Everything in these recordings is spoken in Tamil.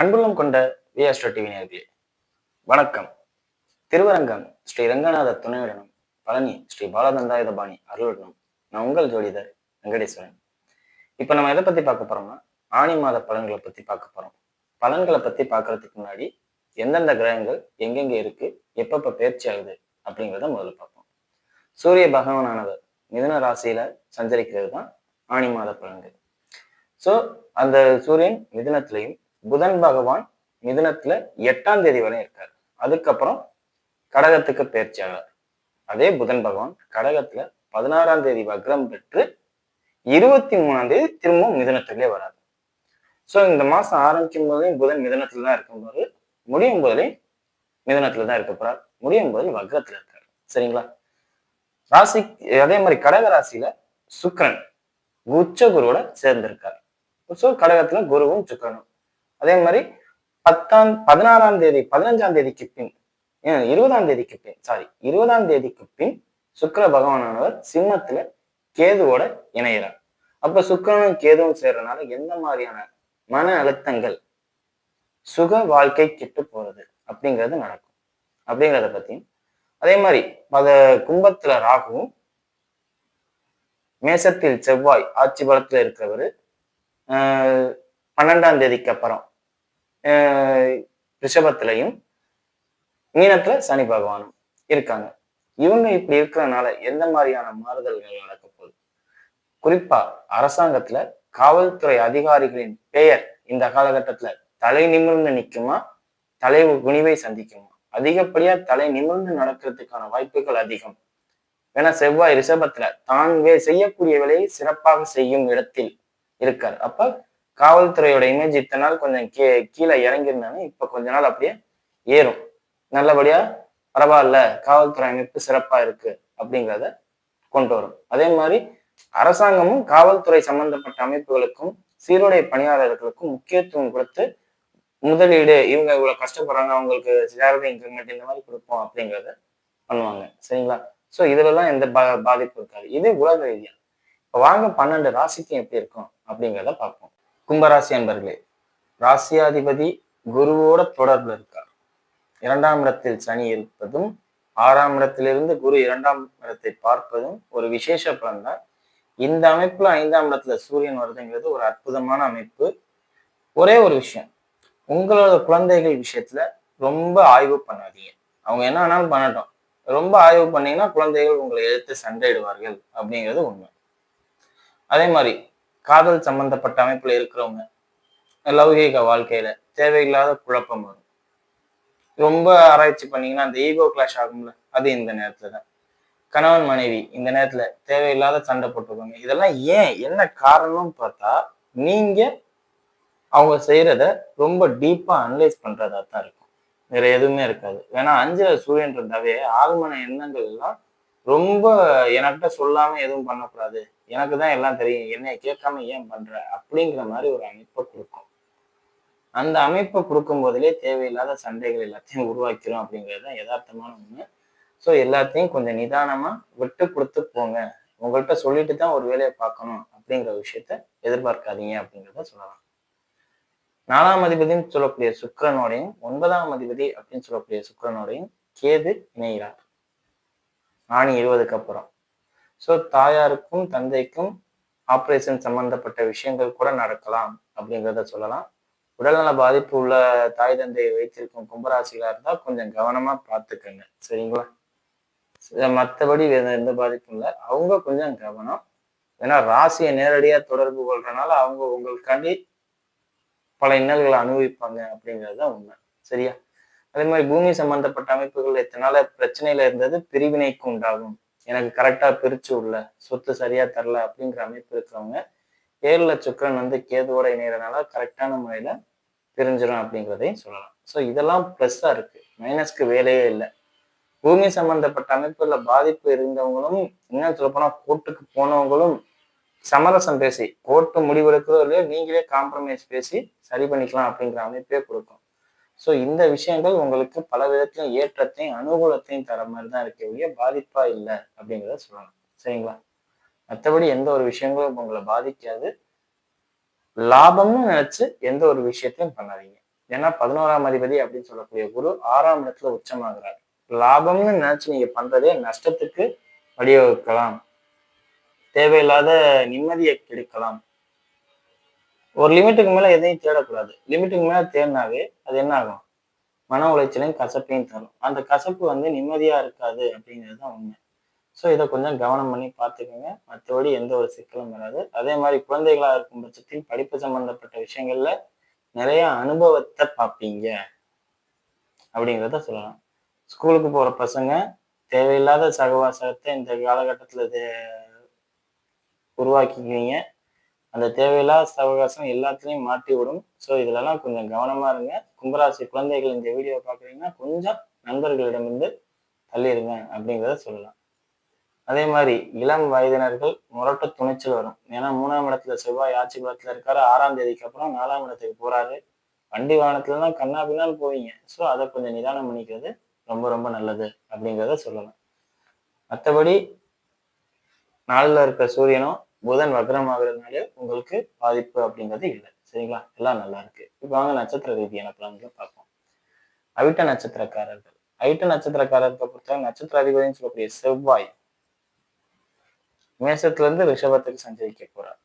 அன்புள்ளம் கொண்ட விஆஸ்ட்ரோ டிவி நேயர்களே வணக்கம். திருவரங்கம் ஸ்ரீ ரங்கநாத துணையுடனும் பழனி ஸ்ரீ பாலதண்டாயுதபாணி அருளுடனும் நான் உங்கள் ஜோதிடர் வெங்கடேஸ்வரன். இப்ப நம்ம எதை பத்தி பார்க்க போறோம்னா ஆணி மாத பலன்களை பத்தி பார்க்க போறோம். பலன்களை பத்தி பார்க்கறதுக்கு முன்னாடி எந்தெந்த கிரகங்கள் எங்கெங்க இருக்கு, எப்பப்ப பயிற்சி ஆகுது அப்படிங்கிறத முதல்ல பார்ப்போம். சூரிய பகவானானவர் மிதுன ராசியில சஞ்சரிக்கிறது தான் ஆணி மாத பலன்கள். சோ அந்த சூரியன் மிதுனத்திலையும் புதன் பகவான் மிதுனத்துல 8ஆம் தேதி வரை இருக்காரு. அதுக்கப்புறம் கடகத்துக்கு பயிற்சி ஆகிறார். அதே புதன் பகவான் கடகத்துல 16ஆம் தேதி வக்ரம் பெற்று 23ஆம் தேதி திரும்பவும் மிதுனத்திலே வராது. சோ இந்த மாசம் ஆரம்பிக்கும் போதே புதன் மிதுனத்துல தான் இருக்கும்போது முடியும் போதே மிதுனத்துல தான் இருக்க போறார். முடியும் போது வக்ரத்துல இருக்காரு. சரிங்களா? ராசி அதே மாதிரி கடக ராசியில சுக்கிரன் உச்ச குருவோட சேர்ந்திருக்கார். சோ கடகத்துல குருவும் சுக்கிரனும். அதே மாதிரி 16ஆம் தேதி 15ஆம் தேதிக்கு பின் 20ஆம் தேதிக்கு பின் 20ஆம் தேதிக்கு பின் சுக்கிர பகவானானவர் சிம்மத்துல கேதுவோட இணைகிறார். அப்ப சுக்கிரனும் கேதுவும் சேர்றதுனால எந்த மாதிரியான மன அழுத்தங்கள், சுக வாழ்க்கை கெட்டு போறது அப்படிங்கிறது நடக்கும் அப்படிங்கிறத பத்தியும், அதே மாதிரி கும்பத்துல ராகுவும் மேசத்தில் செவ்வாய் ஆட்சி பலத்துல இருக்கிறவரு 12ஆம் தேதிக்கு அப்புறம் ரிஷபத்திலையும் மீனத்துல சனி பகவானும் இருக்காங்க. இவங்க இப்படி இருக்கிறதுனால எந்த மாதிரியான மாறுதல்கள் நடக்க போகுது? குறிப்பா அரசாங்கத்துல காவல்துறை அதிகாரிகளின் பெயர் இந்த காலகட்டத்துல தலை நிமிர்ந்து நிக்குமா, தலை குனிவை சந்திக்குமா? அதிகப்படியா தலை நிமிர்ந்து நடக்கிறதுக்கான வாய்ப்புகள் அதிகம். ஏன்னா செவ்வாய் ரிஷபத்துல தான் செய்யக்கூடிய வேலையை சிறப்பாக செய்யும் இடத்தில் இருக்கார். அப்ப காவல்துறையோட இமேஜ் இத்தனை நாள் கொஞ்சம் கீழே இறங்கியிருந்தாலும் இப்ப கொஞ்ச நாள் அப்படியே ஏறும். நல்லபடியா பரவாயில்ல, காவல்துறை அமைப்பு சிறப்பா இருக்கு அப்படிங்கிறத கொண்டு வரும். அதே மாதிரி அரசாங்கமும் காவல்துறை சம்பந்தப்பட்ட அமைப்புகளுக்கும் சீருடை பணியாளர்களுக்கும் முக்கியத்துவம் கொடுத்து முதலீடு, இவங்க இவ்வளவு கஷ்டப்படுறாங்க, அவங்களுக்கு சேலரி இன்கிரிமெண்ட் இந்த மாதிரி கொடுப்போம் அப்படிங்கிறத பண்ணுவாங்க. சரிங்களா? சோ இதுலலாம் எந்த பாதிப்பு இருக்காது. இது உலக ரீதியா. இப்ப வாங்க 12 ராசிக்கும் எப்படி இருக்கும் அப்படிங்கிறத பார்ப்போம். கும்பராசி அன்பர்களே, ராசியாதிபதி குருவோட தொடர்புல இருக்கார். 2ஆம் இடத்தில் சனி இருப்பதும் 6ஆம் இடத்திலிருந்து குரு 2ஆம் இடத்தை பார்ப்பதும் ஒரு விசேஷ பலன் தான். இந்த அமைப்புல 5ஆம் இடத்துல சூரியன் வருதுங்கிறது ஒரு அற்புதமான அமைப்பு. ஒரே ஒரு விஷயம், உங்களோட குழந்தைகள் விஷயத்துல ரொம்ப ஆய்வு பண்ணாதீங்க. அவங்க என்ன வேணாலும் பண்ணட்டும், ரொம்ப ஆய்வு பண்ணீங்கன்னா குழந்தைகள் உங்களை எதிர்த்து சண்டையிடுவார்கள் அப்படிங்கிறது உண்மை. அதே மாதிரி காதல் சம்பந்தப்பட்ட அமைப்புல இருக்கிறவங்க லௌகீக வாழ்க்கையில தேவையில்லாத குழப்பம் வரும். ரொம்ப ஆராய்ச்சி பண்ணீங்கன்னா அந்த ஈகோ கிளாஷ் ஆகும்ல, அது இந்த நேரத்துல தான். கணவன் மனைவி இந்த நேரத்துல தேவையில்லாத சண்டை போட்டுருவாங்க. இதெல்லாம் ஏன், என்ன காரணம்னு பார்த்தா நீங்க அவங்க செய்யறத ரொம்ப டீப்பா அனலைஸ் பண்றதா தான் இருக்கும். வேற எதுவுமே இருக்காது. ஏன்னா 5ல சூரியன் இருந்தாவே ஆழ்மன எண்ணங்கள் எல்லாம் ரொம்ப எனக்கிட்ட சொல்லாம எதுவும் பண்ணக்கூடாது, எனக்கு தான் எல்லாம் தெரியும், என்னை கேட்காம ஏன் பண்ற அப்படிங்கிற மாதிரி ஒரு அமைப்பை கொடுக்கும். அந்த அமைப்பை கொடுக்கும் போதிலே தேவையில்லாத சண்டைகள் எல்லாத்தையும் உருவாக்கிறோம் அப்படிங்கிறது தான் யதார்த்தமான உண்மை. ஸோ எல்லாத்தையும் கொஞ்சம் நிதானமா விட்டு கொடுத்து போங்க. உங்கள்கிட்ட சொல்லிட்டு தான் ஒரு வேலையை பார்க்கணும் அப்படிங்கிற விஷயத்த எதிர்பார்க்காதீங்க அப்படிங்கிறத சொல்லலாம். 4ஆம் அதிபதினு சொல்லக்கூடிய சுக்கிரனோடையும் 9ஆம் அதிபதி அப்படின்னு சொல்லக்கூடிய சுக்கிரனோடையும் கேது இணைகிறார் ஆணி 20க்கு அப்புறம். ஸோ தாயாருக்கும் தந்தைக்கும் ஆப்ரேஷன் சம்பந்தப்பட்ட விஷயங்கள் கூட நடக்கலாம் அப்படிங்கிறத சொல்லலாம். உடல்நல பாதிப்பு உள்ள தாய் தந்தையை வைத்திருக்கும் கும்பராசிகளா இருந்தா கொஞ்சம் கவனமா பார்த்துக்கங்க. சரிங்களா? மற்றபடி வேற எந்த பாதிப்பும் இல்லை. அவங்க கொஞ்சம் கவனம். ஏன்னா ராசியை நேரடியா தொடர்பு கொள்றதுனால அவங்க உங்களுக்காண்டி பல இன்னல்களை அனுபவிப்பாங்க அப்படிங்கிறது தான் உண்மை. சரியா? அதே மாதிரி பூமி சம்பந்தப்பட்ட அமைப்புகள் எத்தனால பிரச்சனையில இருந்தது பிரிவினைக்கு உண்டாகும். எனக்கு கரெக்டா பிரிச்சு உள்ள சொத்து சரியா தரல அப்படிங்கிற அமைப்பு இருக்கிறவங்க 7ல சுக்கிரன் கேதுவோட இணையறதுனால கரெக்டான முறையில பிரிஞ்சிடும் அப்படிங்கிறதையும் சொல்லலாம். ஸோ இதெல்லாம் பிளஸ்ஸா இருக்கு, மைனஸ்க்கு வேலையே இல்லை. பூமி சம்பந்தப்பட்ட அமைப்புல பாதிப்பு இருந்தவங்களும், இன்னும் சொல்ல போனா கோர்ட்டுக்கு போனவங்களும் சமரசம் பேசி கோர்ட்டு முடிவெடுக்கிறதோ இல்லையோ நீங்களே காம்ப்ரமைஸ் பேசி சரி பண்ணிக்கலாம் அப்படிங்கிற அமைப்பே கொடுக்கும். ஸோ இந்த விஷயங்கள் உங்களுக்கு பல விதத்திலும் ஏற்றத்தையும் அனுகூலத்தையும் தர மாதிரி தான் இருக்க பாதிப்பா இல்லை அப்படிங்கிறத சொல்லலாம். சரிங்களா? மற்றபடி எந்த ஒரு விஷயங்களும் உங்களை பாதிக்காது. லாபம்னு நினைச்சு எந்த ஒரு விஷயத்தையும் பண்ணாதீங்க. ஏன்னா 11ஆம் அதிபதி அப்படின்னு சொல்லக்கூடிய குரு 6ஆம் இடத்துல உச்சமாகிறார். லாபம்னு நினைச்சு நீங்க பண்றதே நஷ்டத்துக்கு வழிவகுக்கலாம். தேவையில்லாத நிம்மதியை கெடுக்கலாம். ஒரு லிமிட்டுக்கு மேல எதையும் தேடக்கூடாது. லிமிட்டுக்கு மேல தேடினாவே அது என்ன ஆகும்? மன உளைச்சலையும் கசப்பையும் தரும். அந்த கசப்பு நிம்மதியா இருக்காது அப்படிங்கிறது தான் உண்மை. ஸோ இதை கொஞ்சம் கவனம் பண்ணி பார்த்துக்கோங்க. மற்றபடி எந்த ஒரு சிக்கலும் வராது. அதே மாதிரி குழந்தைகளா இருக்கும் பட்சத்தில் படிப்பு சம்பந்தப்பட்ட விஷயங்கள்ல நிறைய அனுபவத்தை பார்ப்பீங்க அப்படிங்கிறத சொல்லலாம். ஸ்கூலுக்கு போற பசங்க தேவையில்லாத சகவாசத்தை இந்த காலகட்டத்துல உருவாக்கிக்குவீங்க. அந்த தேவையில்லாத சகவாசம் எல்லாத்துலயும் மாட்டி விடும். ஸோ இதுலலாம் கொஞ்சம் கவனமா இருங்க. கும்பராசி குழந்தைகள் இந்த வீடியோ பார்க்குறீங்கன்னா கொஞ்சம் நண்பர்களிடமிருந்து தள்ளிருங்க அப்படிங்கிறத சொல்லலாம். அதே மாதிரி இளம் வயதினர்கள் முரட்டு துணிச்சல் வரும். ஏன்னா 3ஆம் இடத்துல செவ்வாய் ஆட்சி பலத்துல இருக்காரு. 6ஆம் தேதிக்கு அப்புறம் 4ஆம் இடத்துக்கு போறாரு. வண்டி வாகனத்துலலாம் கண்ணா பின்னான்னு போவீங்க. ஸோ அதை கொஞ்சம் நிதானம் பண்ணிக்கிறது ரொம்ப ரொம்ப நல்லது அப்படிங்கிறத சொல்லலாம். மற்றபடி நாளில் இருக்க சூரியனும் புதன் வக்ரம் ஆகுறதுனாலே உங்களுக்கு பாதிப்பு அப்படிங்கிறது இல்லை. சரிங்களா? எல்லாம் நல்லா இருக்கு. இப்போ வாங்க நட்சத்திர ரீதியான பலன்களை பார்ப்போம். அவிட்ட நட்சத்திரக்காரர்கள். அவிட்ட நட்சத்திரக்காரர்களை பொறுத்தவரை நட்சத்திர அதிபதினு சொல்லக்கூடிய செவ்வாய் மேசத்துல இருந்து ரிஷபத்துக்கு சஞ்சரிக்க போறார்.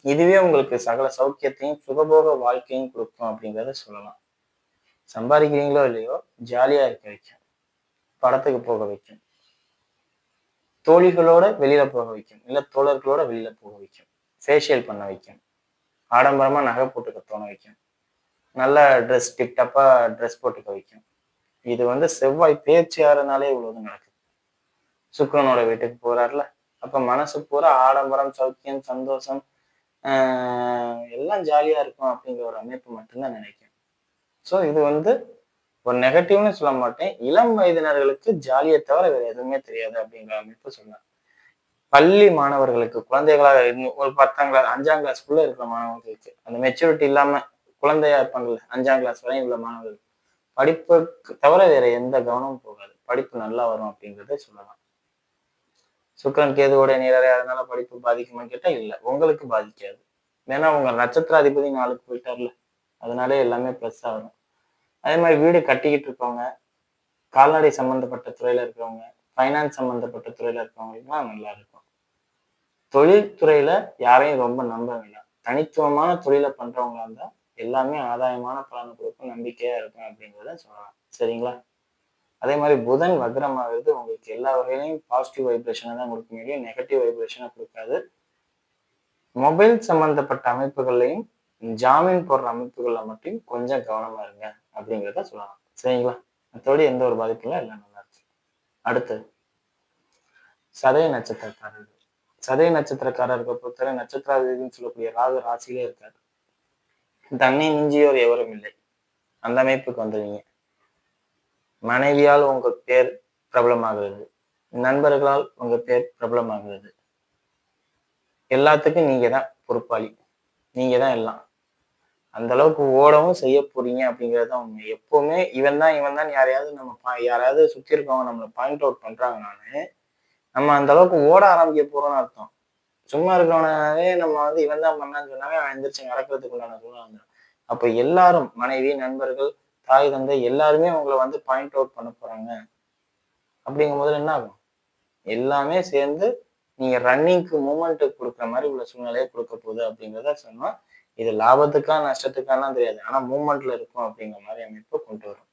இதுவே உங்களுக்கு சகல சௌக்கியத்தையும் சுகபோக வாழ்க்கையும் கொடுக்கும் அப்படிங்கிறத சொல்லலாம். சம்பாதிக்கிறீங்களோ இல்லையோ ஜாலியா இருக்க வைக்கும். படத்துக்கு போக வைக்கும். தோழிகளோட வெளியில போக வைக்கும். இல்ல தோழர்களோட வெளியில போக வைக்கும். ஃபேஷியல் பண்ண வைக்கும். ஆடம்பரமா நகை போட்டுக்க தோண வைக்கும். நல்ல ட்ரெஸ் டிப்டப்பா ட்ரெஸ் போட்டுக்க வைக்கும். இது செவ்வாய் பேச்சு ஆறுனாலே இவ்வளவு நடக்குது. சுக்கிரனோட வீட்டுக்கு போறாருல, அப்ப மனசு பூரா ஆடம்பரம், சௌக்கியம், சந்தோஷம், எல்லாம் ஜாலியா இருக்கும் அப்படிங்கிற ஒரு அமைப்பு மட்டும்தான் நினைக்கும். ஸோ இது ஒரு நெகட்டிவ்னு சொல்ல மாட்டேன். இளம் வயதினர்களுக்கு ஜாலியை தவிர வேற எதுவுமே தெரியாது அப்படிங்கிற அமைப்பு சொல்லலாம். பள்ளி மாணவர்களுக்கு குழந்தைகளாக ஒரு 10ஆம் கிளாஸ் 5ஆம் கிளாஸ்க்குள்ள இருக்கிற மாணவர்களுக்கு அந்த மெச்சூரிட்டி இல்லாம குழந்தையா இருப்பாங்கல்ல 5ஆம் கிளாஸ் வரையும் உள்ள மாணவர்கள் படிப்புக்கு தவிர வேற எந்த கவனமும் போகாது. படிப்பு நல்லா வரும் அப்படிங்கிறத சொல்லலாம். சுக்கிரன் கேதுவோட நேரடி அதனால படிப்பு பாதிக்குமான்னு கேட்டா இல்லை, உங்களுக்கு பாதிக்காது. ஏன்னா உங்க நட்சத்திர அதிபதி 4க்கு போயிட்டார்ல, அதனாலே எல்லாமே பிளஸ் ஆகும். அதே மாதிரி வீடு கட்டிக்கிட்டு இருக்கவங்க, கால்நடை சம்பந்தப்பட்ட துறையில இருக்கிறவங்க, ஃபைனான்ஸ் சம்பந்தப்பட்ட துறையில இருக்கிறவங்களுக்குலாம் நல்லா இருக்கும். தொழில்துறையில யாரையும் ரொம்ப நம்ப வேண்டாம். தனித்துவமான தொழிலை பண்றவங்களா இருந்தா எல்லாமே ஆதாயமான பலனை கொடுக்கும், நம்பிக்கையா இருக்கும் அப்படிங்கிறத சொல்லலாம். சரிங்களா? அதே மாதிரி புதன் வக்ரமாகிறது உங்களுக்கு எல்லா வகையிலையும் பாசிட்டிவ் வைப்ரேஷனை தான் கொடுக்க முடியும், நெகட்டிவ் வைப்ரேஷனை கொடுக்காது. மொபைல் சம்பந்தப்பட்ட அமைப்புகள்லையும் ஜாமீன் போடுற அமைப்புகள்ல மட்டும் கொஞ்சம் கவனமா இருங்க அப்படிங்கிறத சொல்லலாம். சரிங்களா? மற்றபடி எந்த ஒரு பாதிப்பும் இல்லை, எல்லாம் நல்லா இருக்கு. அடுத்தது சதய நட்சத்திரக்காரர்கள். சதய நட்சத்திரக்காரர்களை பொறுத்தவரை நட்சத்திராதிபதினு சொல்லக்கூடிய ராகு ராசியிலே இருக்காரு. தன்னை மிஞ்சியோர் எவரும் இல்லை. அந்த அமைப்புக்கு வந்துடுவீங்க. மனைவியால் உங்க பேர் பிரபலமாகிறது. நண்பர்களால் உங்க பேர் பிரபலமாகிறது. எல்லாத்துக்கும் நீங்க தான் பொறுப்பாளி. நீங்க தான் எல்லாம். அந்த அளவுக்கு ஓடவும் செய்ய போறீங்க அப்படிங்கிறது தான் உண்மை. எப்பவுமே இவன் தான் யாரையாவது யாராவது சுத்தி இருக்கவங்க நம்மளை பாயிண்ட் அவுட் பண்றாங்கனாலே நம்ம அந்த அளவுக்கு ஓட ஆரம்பிக்க போறோம்னு அர்த்தம். சும்மா இருக்கிறவனாவே நம்ம இவன் தான் பண்ணான்னு சொன்னாவே அவன் எந்திரிச்சு நடக்கிறதுக்கு உண்டான சூழ்நிலை வந்துடும். அப்ப எல்லாரும் மனைவி, நண்பர்கள், தாய், தந்தை எல்லாருமே உங்களை பாயிண்ட் அவுட் பண்ண போறாங்க. அப்படிங்கும் போது என்ன ஆகும்? எல்லாமே சேர்ந்து நீங்க ரன்னிங்க்கு மூமெண்ட் கொடுக்குற மாதிரி உள்ள சூழ்நிலையை கொடுக்க போகுது அப்படிங்கிறத சொன்னா, இது லாபத்துக்கா நஷ்டத்துக்காலாம் தெரியாது. ஆனா மூமெண்ட்ல இருக்கும் அப்படிங்கிற மாதிரி அமைப்பு கொண்டு வரும்.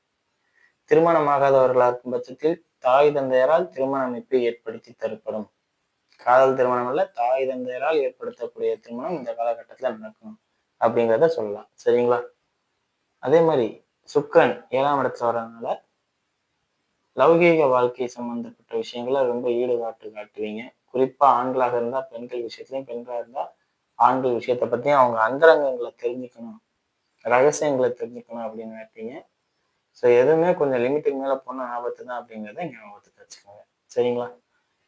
திருமணம் ஆகாதவர்களா இருக்கும் பட்சத்தில் தாய் தந்தையரால் திருமண அமைப்பு ஏற்படுத்தி தரப்படும். காதல் திருமணம் அல்ல, தாய் தந்தையரால் ஏற்படுத்தக்கூடிய திருமணம் இந்த காலகட்டத்துல நடக்கும் அப்படிங்கிறத சொல்லலாம். சரிங்களா? அதே மாதிரி சுக்கிரன் 7ஆம் இடத்துல வர்றதுனால லௌகீக வாழ்க்கை சம்பந்தப்பட்ட விஷயங்களை ரொம்ப ஈடுபாட்டு காட்டுவீங்க. குறிப்பா ஆண்களாக இருந்தா பெண்கள் விஷயத்துலையும், பெண்களா இருந்தா ஆண்கள் விஷயத்தை பத்தியும் அவங்க அந்தரங்கங்களை தெரிஞ்சுக்கணும், ரகசியங்களை தெரிஞ்சுக்கணும் அப்படின்னு நினைப்பீங்க. ஸோ எதுவுமே கொஞ்சம் லிமிட்டுக்கு மேல போன ஆபத்து தான் அப்படிங்கிறத ஞாபகத்துக்கு வச்சுக்கோங்க. சரிங்களா?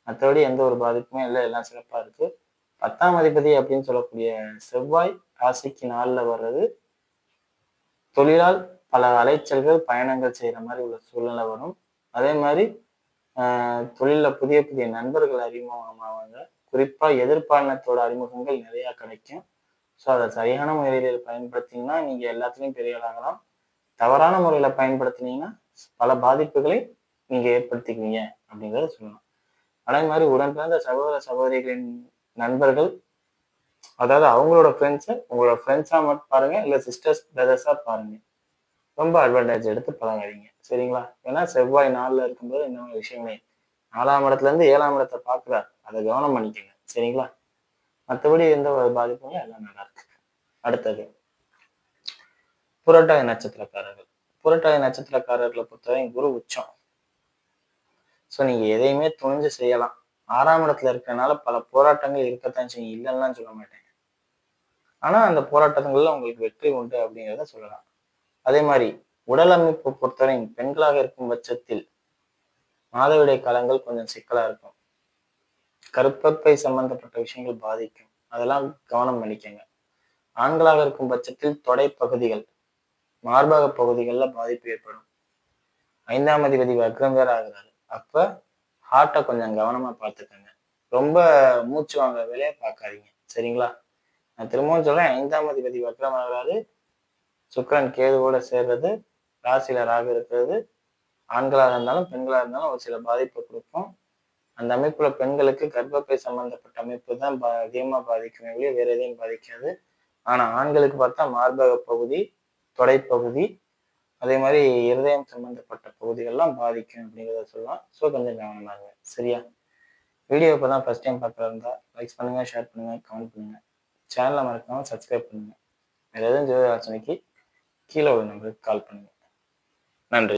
மற்றபடி எந்த ஒரு பாதிப்புமே இல்லை, எல்லாம் சிறப்பா இருக்கு. 10ஆம் அதிபதி அப்படின்னு சொல்லக்கூடிய செவ்வாய் ராசிக்கு 4ல வர்றது தொழிலால் பல அலைச்சல்கள், பயணங்கள் செய்யற மாதிரி உள்ள சூழ்நிலை வரும். அதே மாதிரி தொழில புதிய புதிய நண்பர்கள் அறிமுகமாவாங்க. குறிப்பா எதிர்பாலினத்தோட அறிமுகங்கள் நிறைய கிடைக்கும். ஸோ அதை சரியான முறையில் பயன்படுத்தினீங்கன்னா நீங்க எல்லாத்துலேயும் பெரிய ஆளாகலாம். தவறான முறையில பயன்படுத்தினீங்கன்னா பல பாதிப்புகளை நீங்க ஏற்படுத்திக்குவீங்க அப்படிங்கிறத சொல்லலாம். அதே மாதிரி உடன் பிறந்த சகோதர சகோதரிகளின் நண்பர்கள், அதாவது அவங்களோட ஃப்ரெண்ட்ஸை உங்களோட ஃப்ரெண்ட்ஸா மட்டும் பாருங்க, இல்ல சிஸ்டர்ஸ் பிரதர்ஸா பாருங்க. ரொம்ப அட்வான்டேஜ் எடுத்து பழகாதீங்க. சரிங்களா? ஏன்னா செவ்வாய் 4ல இருக்கும்போது இந்த மாதிரி விஷயங்களே 4ஆம் இடத்துல இருந்து 7ஆம் இடத்தை பார்க்கிறார். அதை கவனம் பண்ணிக்கங்க. சரிங்களா? மற்றபடி எந்த ஒரு பாதிப்பும் இல்லை, எல்லாம் நல்லா இருக்கு. அடுத்தது புரட்டாதி நட்சத்திரக்காரர்கள். புரட்டாதி நட்சத்திரக்காரர்களை பொறுத்தவரை குரு உச்சம். ஸோ நீங்க எதையுமே துணிஞ்சு செய்யலாம். 6ஆம் இடத்துல இருக்கிறனால பல போராட்டங்கள் இருக்கத்தான் செய்யும், இல்லைன்னுலாம் சொல்ல மாட்டேன். ஆனா அந்த போராட்டங்கள்ல உங்களுக்கு வெற்றி உண்டு அப்படிங்கிறத சொல்லலாம். அதே மாதிரி உடல் அமைப்பு பொறுத்தவரை பெண்களாக இருக்கும் பட்சத்தில் மாதவிடாய் காலங்கள் கொஞ்சம் சிக்கலா இருக்கும். கருப்பப்பை சம்பந்தப்பட்ட விஷயங்கள் பாதிக்கும். அதெல்லாம் கவனம் பண்ணிக்கங்க. ஆண்களாக இருக்கும் பட்சத்தில் தொடை பகுதிகள், மார்பக பகுதிகள்ல பாதிப்பு ஏற்படும். 5ஆம் அதிபதி வக்ரம் வேற ஆகுறாரு. அப்ப ஹார்ட்டை கொஞ்சம் கவனமா பார்த்துக்கங்க. ரொம்ப மூச்சு வாங்க வேலையை பார்க்காதீங்க. சரிங்களா? நான் திரும்பவும் சொல்றேன், 5ஆம் அதிபதி வக்ரம் ஆகுறாரு. சுக்கிரன் கேதுவோட சேர்றது, ராசியில ராகு இருக்கிறது, ஆண்களாக இருந்தாலும் பெண்களாக இருந்தாலும் ஒரு சில பாதிப்பை கொடுக்கும். அந்த அமைப்புல பெண்களுக்கு கர்ப்பப்பை சம்பந்தப்பட்ட அமைப்பு தான் அதிகமா பாதிக்குமே ஒழிய வேற எதையும் பாதிக்காது. ஆனா ஆண்களுக்கு பார்த்தா மார்பக பகுதி, தொடைப்பகுதி, அதே மாதிரி இருதயம் சம்பந்தப்பட்ட பகுதிகள்லாம் பாதிக்கும் அப்படிங்கிறத சொல்லலாம். ஸோ கொஞ்சம் கவனமா இருங்க. சரியா? வீடியோ இப்பதான் ஃபர்ஸ்ட் டைம் பார்க்குறதா இருந்தா லைக் பண்ணுங்க, ஷேர் பண்ணுங்க, கமெண்ட் பண்ணுங்க. சேனலை மறக்காம சப்ஸ்கிரைப் பண்ணுங்க. வேற எதுவும் ஜோதிட ஆலோசனைக்கு கீழே உள்ள நம்பருக்கு கால் பண்ணுங்க. நன்றி.